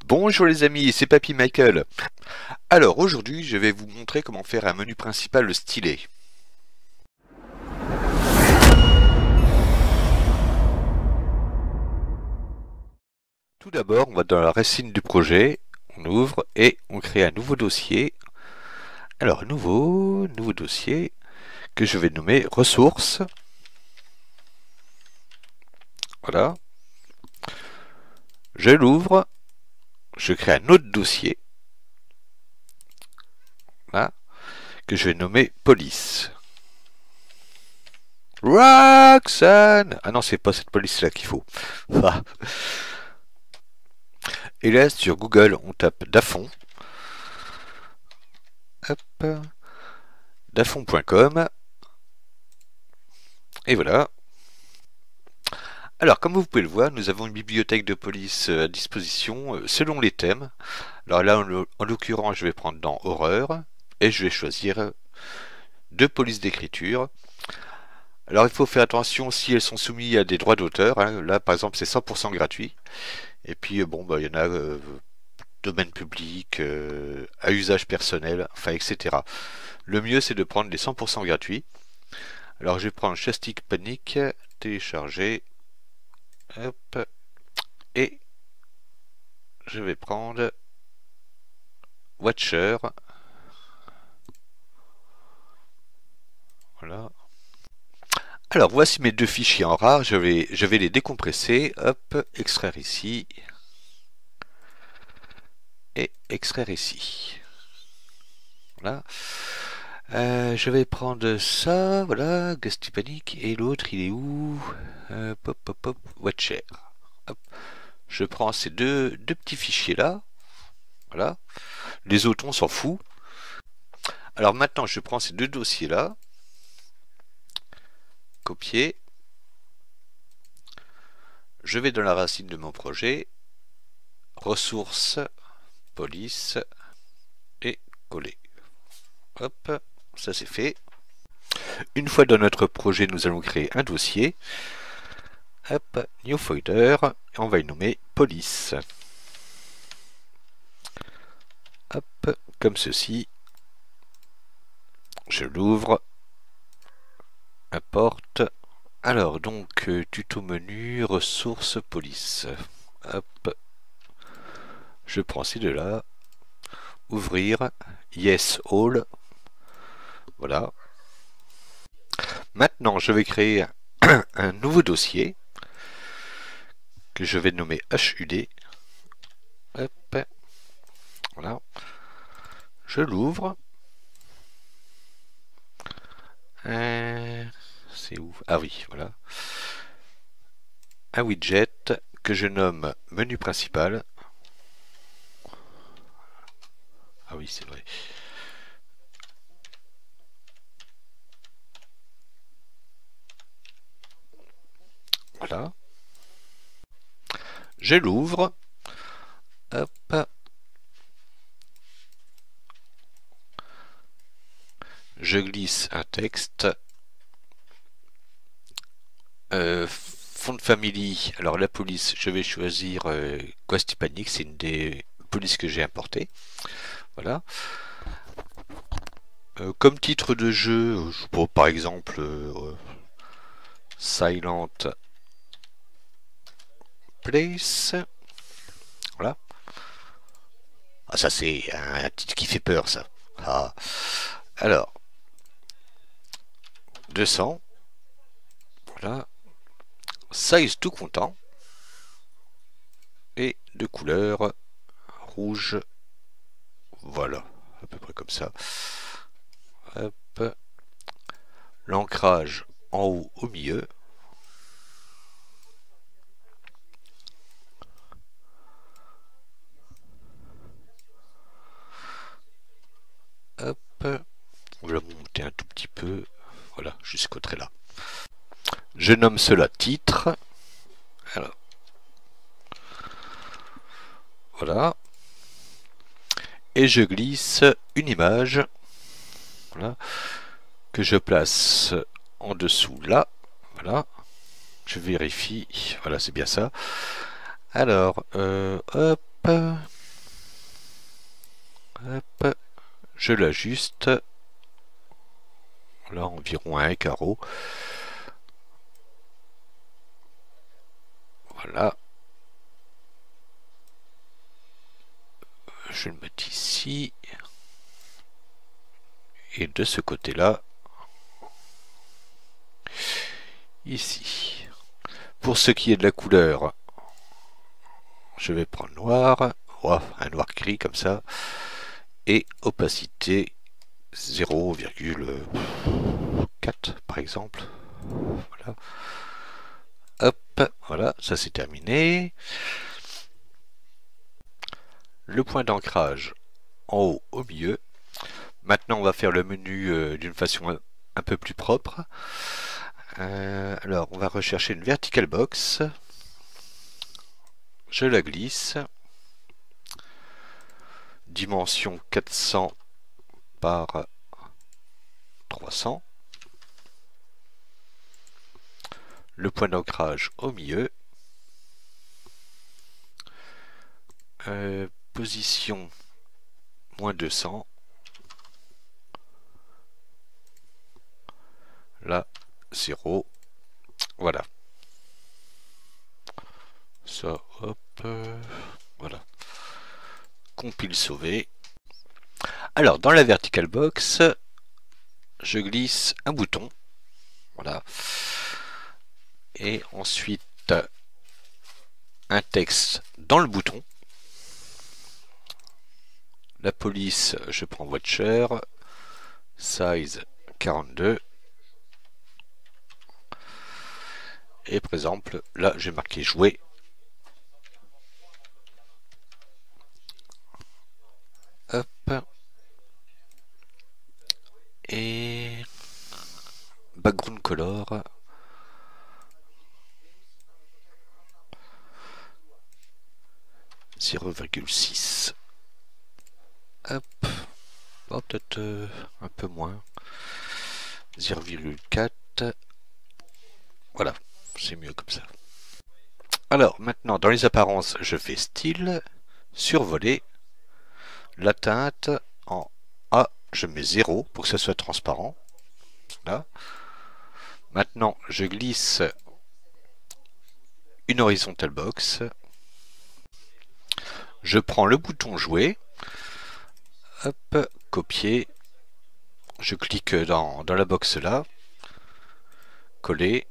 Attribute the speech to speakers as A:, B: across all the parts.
A: Bonjour les amis, c'est Papy Michael. Alors aujourd'hui, je vais vous montrer comment faire un menu principal stylé. Tout d'abord, on va dans la racine du projet, on ouvre et on crée un nouveau dossier. Alors nouveau dossier que je vais nommer ressources. Voilà. Je l'ouvre, je crée un autre dossier. Là, que je vais nommer police. Roxanne! Ah non, c'est pas cette police là qu'il faut. Ah. Et là, sur Google, on tape Dafon. Hop. Dafon.com. Et voilà. Alors, comme vous pouvez le voir, nous avons une bibliothèque de police à disposition selon les thèmes. Alors là, en l'occurrence, je vais prendre dans Horreur et je vais choisir deux polices d'écriture. Alors, il faut faire attention si elles sont soumises à des droits d'auteur. Hein. Là, par exemple, c'est 100% gratuit. Et puis, bon, bah, il y en a domaine public, à usage personnel, enfin, etc. Le mieux, c'est de prendre les 100% gratuits. Alors, je vais prendre Chastic Panic, télécharger. Hop. Et je vais prendre Watcher. Voilà. Alors voici mes deux fichiers en RAR, je vais les décompresser, hop, extraire ici, et extraire ici. Voilà. Je vais prendre ça, voilà, Gusty Panic, et l'autre il est où? Pop, pop, pop, Watcher. Hop. Je prends ces deux petits fichiers là, voilà. Les autres on s'en fout. Alors maintenant je prends ces deux dossiers là, copier. Je vais dans la racine de mon projet, ressources, police, et coller. Hop, ça c'est fait. Une fois dans notre projet, nous allons créer un dossier. Hop, new folder, et on va y nommer police. Hop, comme ceci. Je l'ouvre, importe. Alors donc, tuto menu, ressources, police. Hop, je prends ces deux-là. Ouvrir, yes all. Voilà. Maintenant, je vais créer un nouveau dossier que je vais nommer HUD. Hop. Voilà. Je l'ouvre. C'est où? Ah oui, voilà. Un widget que je nomme menu principal. Ah oui, c'est vrai. Voilà. Je l'ouvre. Hop. Je glisse un texte. Fond family. Alors la police, je vais choisir Gusty Panic. C'est une des polices que j'ai importées. Voilà. Comme titre de jeu, par exemple Silent Place. Voilà. Ah, ça c'est un titre qui fait peur, ça. Ah. Alors, 200. Voilà. Size tout content. Et de couleur rouge. Voilà. À peu près comme ça. Hop. L'ancrage en haut au milieu. Hop. On va monter un tout petit peu. Voilà, jusqu'au trait là. Je nomme cela titre. Alors. Voilà. Et je glisse une image. Voilà. Que je place en dessous là. Voilà. Je vérifie. Voilà, c'est bien ça. Alors, hop. je l'ajuste. Là, environ à un carreau. Voilà. Je le mets ici. Et de ce côté-là, ici. Pour ce qui est de la couleur, je vais prendre noir. Oh, un noir gris comme ça. Et opacité 0,4 par exemple. Voilà. Hop, voilà, ça c'est terminé. Le point d'ancrage en haut au milieu. Maintenant on va faire le menu d'une façon un peu plus propre. Alors on va rechercher une vertical box. Je la glisse. Dimension 400 par 300. Le point d'ancrage au milieu. Position moins 200. Là, 0. Voilà. Ça, hop. Voilà. Compile sauvé. Alors, dans la vertical box, je glisse un bouton. Voilà. Et ensuite, un texte dans le bouton. La police, je prends Watcher. Size 42. Et par exemple, là, j'ai marqué jouer. Hop. Et background color. ,6. Hop. Oh, peut-être un peu moins. 0,4. Voilà, c'est mieux comme ça. Alors, maintenant, dans les apparences, je fais style, survoler, la teinte en A, je mets 0 pour que ça soit transparent. Là. Maintenant, je glisse une horizontal box. Je prends le bouton jouer. Hop, copier. Je clique dans la box là. Coller.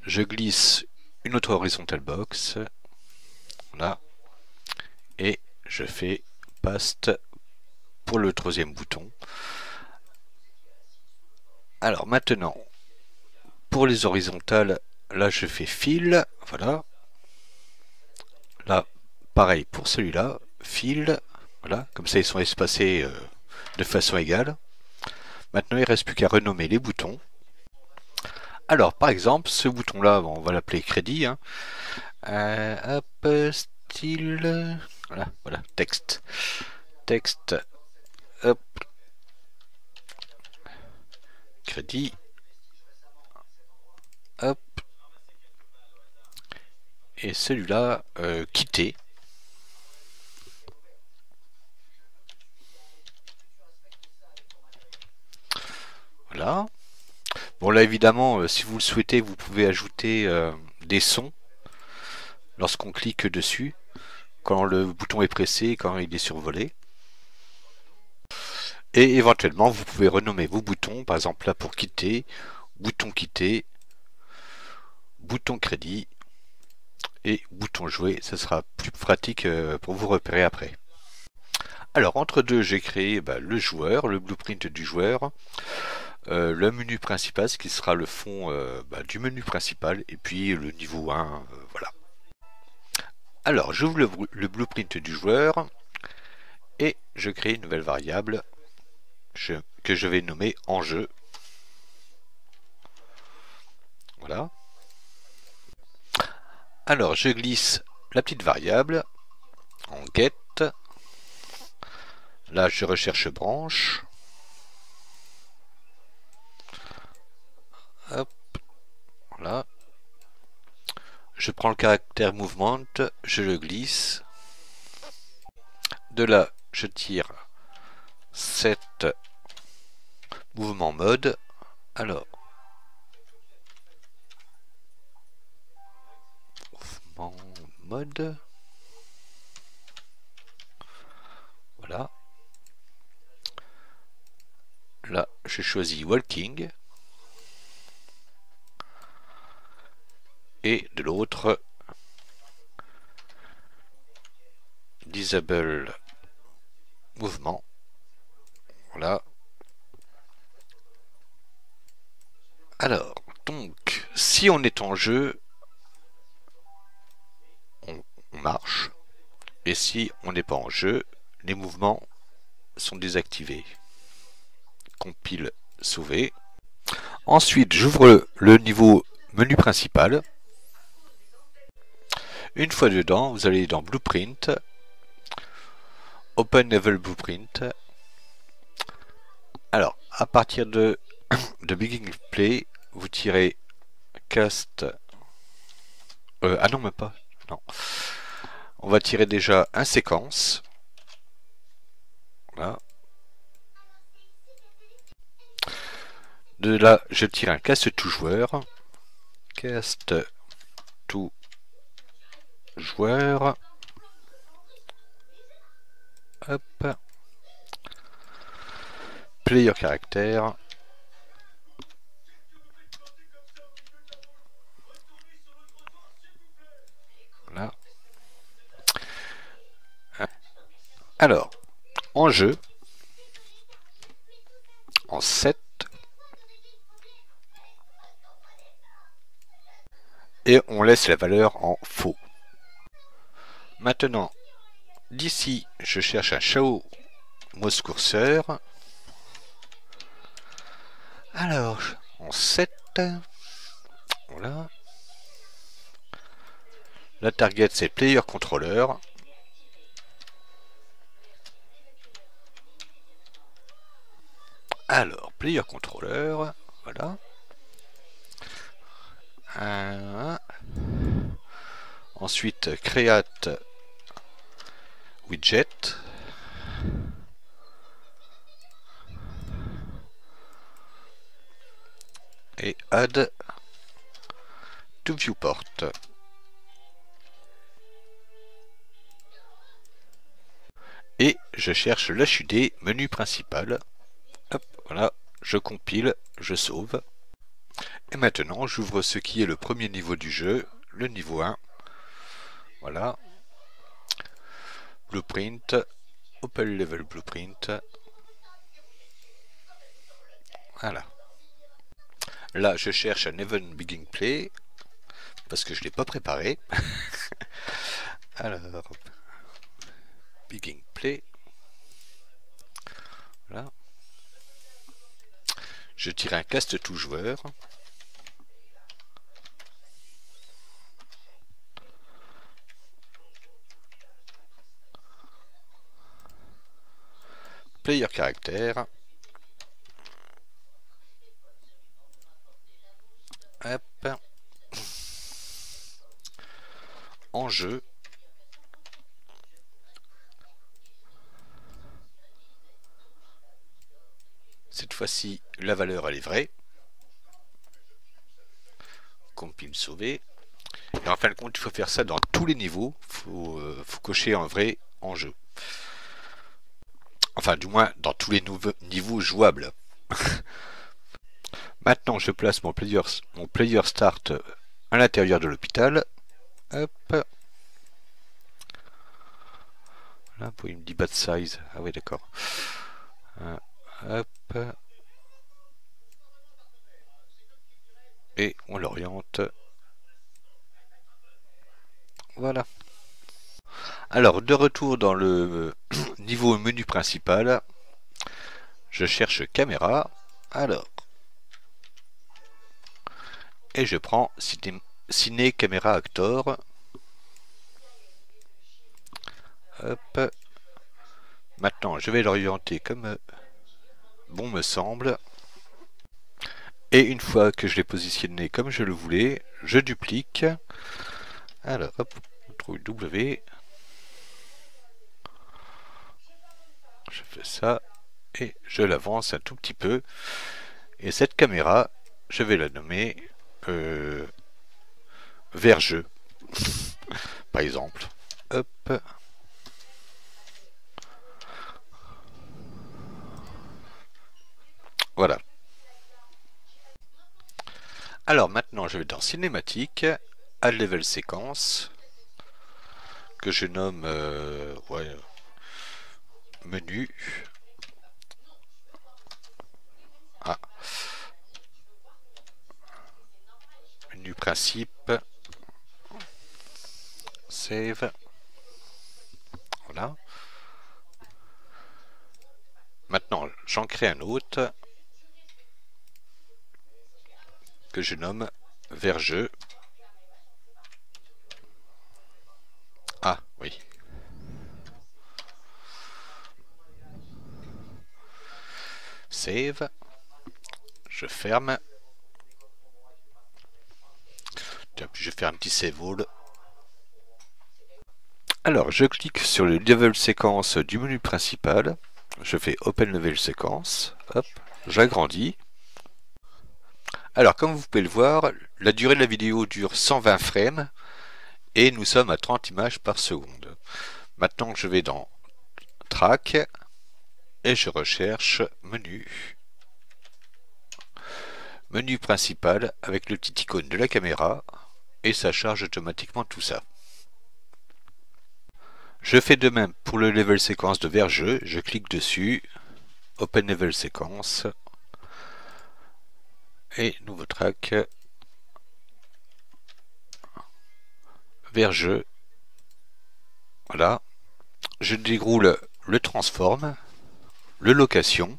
A: Je glisse une autre horizontal box. Là. Et je fais paste pour le troisième bouton. Alors maintenant, pour les horizontales, là je fais fil. Voilà. Là, pareil pour celui-là, fil, voilà, comme ça ils sont espacés de façon égale. Maintenant il ne reste plus qu'à renommer les boutons. Alors par exemple, ce bouton-là, on va l'appeler crédit. Hein. Hop, style, voilà, texte. Texte, hop, crédit, hop, et celui-là, quitter. Voilà. Bon là évidemment, si vous le souhaitez, vous pouvez ajouter des sons lorsqu'on clique dessus, quand le bouton est pressé, quand il est survolé. Et éventuellement, vous pouvez renommer vos boutons, par exemple là pour quitter, bouton crédit et bouton jouer. Ça sera plus pratique pour vous repérer après. Alors entre deux, j'ai créé le joueur, le blueprint du joueur, le menu principal, ce qui sera le fond du menu principal, et puis le niveau 1, voilà. Alors j'ouvre le blueprint du joueur et je crée une nouvelle variable que je vais nommer enjeu. Voilà. Alors je glisse la petite variable en get. Là je recherche branche. Hop. Voilà. Je prends le caractère movement, je le glisse. De là, je tire 7 mouvements mode. Alors, mouvement mode. Voilà. Là, j'ai choisi walking. Et de l'autre, disable mouvement. Voilà. Alors, donc, si on est en jeu, on marche. Et si on n'est pas en jeu, les mouvements sont désactivés. Compile, sauver. Ensuite, j'ouvre le niveau menu principal. Une fois dedans, vous allez dans Blueprint, Open Level Blueprint. Alors, à partir de Beginning Play, vous tirez Cast. Ah non, même pas. Non. On va tirer déjà un séquence. Voilà. De là, je tire un Cast to joueur. Cast to joueur. Hop. Player caractère. Voilà. Alors, en jeu, en 7, et on laisse la valeur en faux. Maintenant, d'ici, je cherche un Show Mouse Cursor. Alors, en 7, voilà. La target, c'est Player Controller. Alors, Player Controller, voilà. Ensuite, Create Widget. Et Add to Viewport. Et je cherche l'HUD menu principal. Hop, voilà, je compile, je sauve. Et maintenant, j'ouvre ce qui est le premier niveau du jeu, le niveau 1. Voilà. Blueprint, Open Level Blueprint. Voilà. Là, je cherche un Even Beginning Play, parce que je ne l'ai pas préparé. Alors, Beginning Play. Voilà. Je tire un Cast to joueur. Player caractère. Hop. En jeu. Cette fois-ci, la valeur elle est vraie. Compile sauver. Et en fin de compte, il faut faire ça dans tous les niveaux. Faut cocher un vrai en jeu. Enfin, du moins, dans tous les niveaux jouables. Maintenant, je place mon player start à l'intérieur de l'hôpital. Hop. Là, il me dit bad size. Ah oui, d'accord. Hop. Et on l'oriente. Voilà. Alors, de retour dans le niveau menu principal, je cherche caméra. Alors, et je prends Ciné Caméra Actor. Hop. Maintenant, je vais l'orienter comme bon me semble. Et une fois que je l'ai positionné comme je le voulais, je duplique. Alors, hop, on trouve W. fais ça et je l'avance un tout petit peu. Et cette caméra, je vais la nommer vers-jeu, par exemple. Hop. Voilà. Alors maintenant, je vais dans cinématique, add level séquence, que je nomme ouais, menu. Ah. Menu principe. Save. Voilà. Maintenant, j'en crée un autre que je nomme vers-jeu. Ah, oui. Save. Je ferme. Je vais faire un petit save all. Alors, je clique sur le level séquence du menu principal. Je fais Open Level Séquence. Hop, j'agrandis. Alors, comme vous pouvez le voir, la durée de la vidéo dure 120 frames et nous sommes à 30 images par seconde. Maintenant, je vais dans Track et je recherche Menu. Menu principal avec le petit icône de la caméra et ça charge automatiquement tout ça. Je fais de même pour le level séquence de vers-jeu, je clique dessus, Open Level Séquence, et nouveau track, vers-jeu, voilà, je déroule le transform, le location,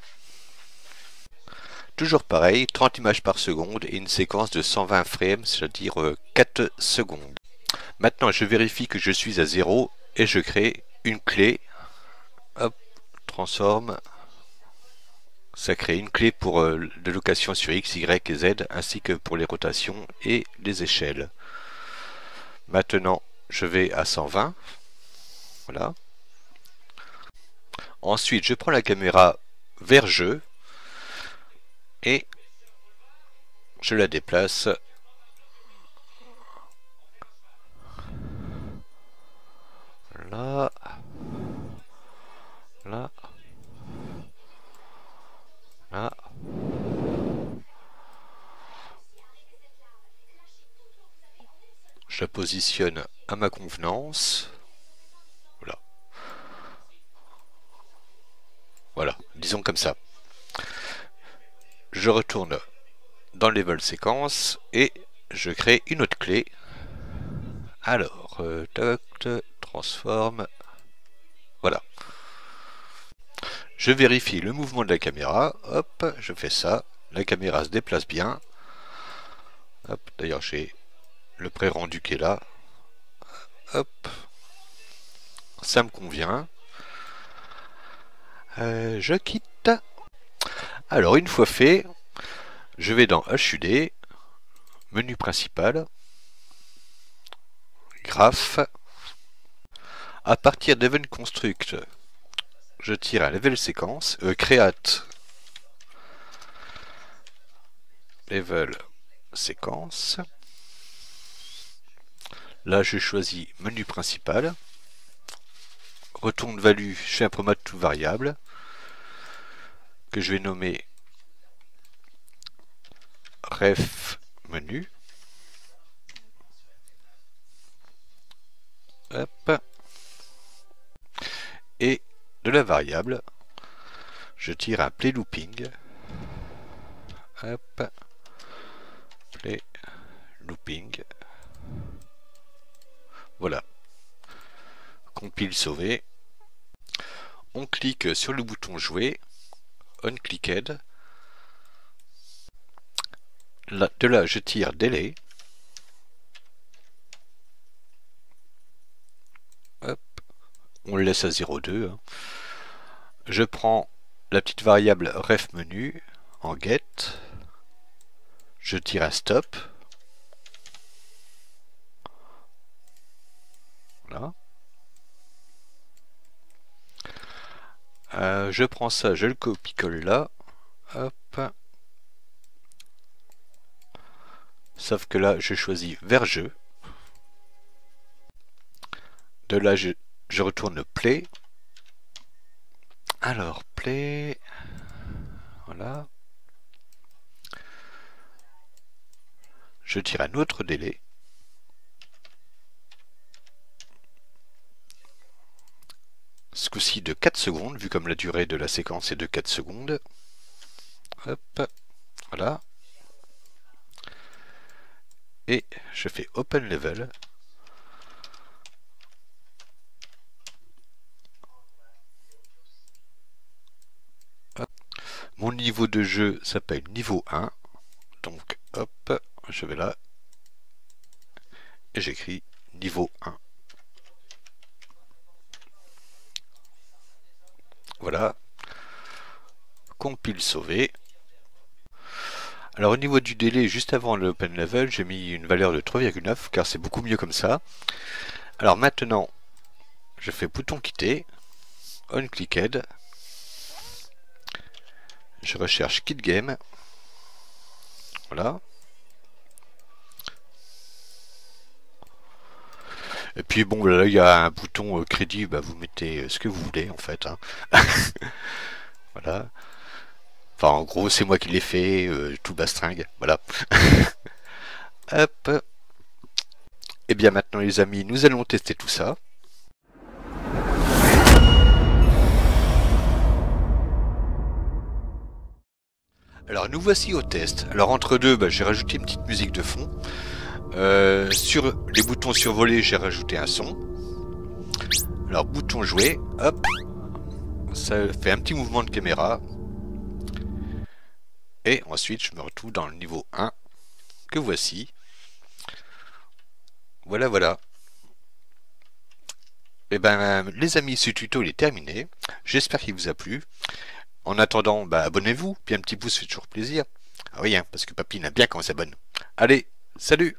A: toujours pareil, 30 images par seconde et une séquence de 120 frames, c'est-à-dire 4 secondes. Maintenant je vérifie que je suis à 0 et je crée une clé, hop, transform, ça crée une clé pour de location sur X, Y et Z, ainsi que pour les rotations et les échelles. Maintenant, je vais à 120. Voilà. Ensuite, je prends la caméra vers jeu et je la déplace. Là. Là. Là. Je la positionne à ma convenance. Voilà. Voilà, disons comme ça. Je retourne dans le level séquence et je crée une autre clé. Alors, transforme. Voilà. Je vérifie le mouvement de la caméra. Hop, je fais ça. La caméra se déplace bien. Hop, d'ailleurs j'ai le pré-rendu qui est là. Hop. Ça me convient. Je quitte. Alors une fois fait, je vais dans HUD, menu principal, graph. À partir d'Event Construct, je tire un level séquence, create level séquence. Là je choisis menu principal. Retourne value chez un promote tout variable que je vais nommer ref menu. Hop. Et de la variable, je tire un play looping. Hop. Play looping. Voilà. Compile sauvé. On clique sur le bouton jouer. On-clicked. De là, je tire delay. Hop. On le laisse à 0,2. Hein. Je prends la petite variable ref menu en get. Je tire un stop. Voilà. Je prends ça, je le copie-colle là. Hop. Sauf que là, je choisis vers jeu. De là, je retourne play. Alors, play. Voilà. Je tire un autre délai. Ce coup-ci de 4 secondes, vu comme la durée de la séquence est de 4 secondes. Hop. Voilà. Et je fais Open Level. Hop. Mon niveau de jeu s'appelle niveau 1. Donc, hop, je vais là. Et j'écris niveau 1. Voilà. Compile sauvé. Alors au niveau du délai, juste avant le open level, j'ai mis une valeur de 3,9 car c'est beaucoup mieux comme ça. Alors maintenant, je fais bouton quitter, on clicked, je recherche quit game, voilà. Et puis bon, là il y a un bouton crédit, bah, vous mettez ce que vous voulez en fait. Hein. Voilà. Enfin en gros c'est moi qui l'ai fait, tout bastringue, voilà. Hop. Et bien maintenant les amis, nous allons tester tout ça. Alors nous voici au test. Alors entre deux, bah, j'ai rajouté une petite musique de fond. Sur les boutons survolés, j'ai rajouté un son. Alors bouton jouer, hop, ça fait un petit mouvement de caméra. Et ensuite je me retrouve dans le niveau 1, que voici. Voilà, voilà. Et ben les amis, ce tuto il est terminé. J'espère qu'il vous a plu. En attendant, bah, abonnez-vous, puis un petit pouce fait toujours plaisir. Ah oui, hein, parce que papy n'aime bien quand on s'abonne. Allez, salut!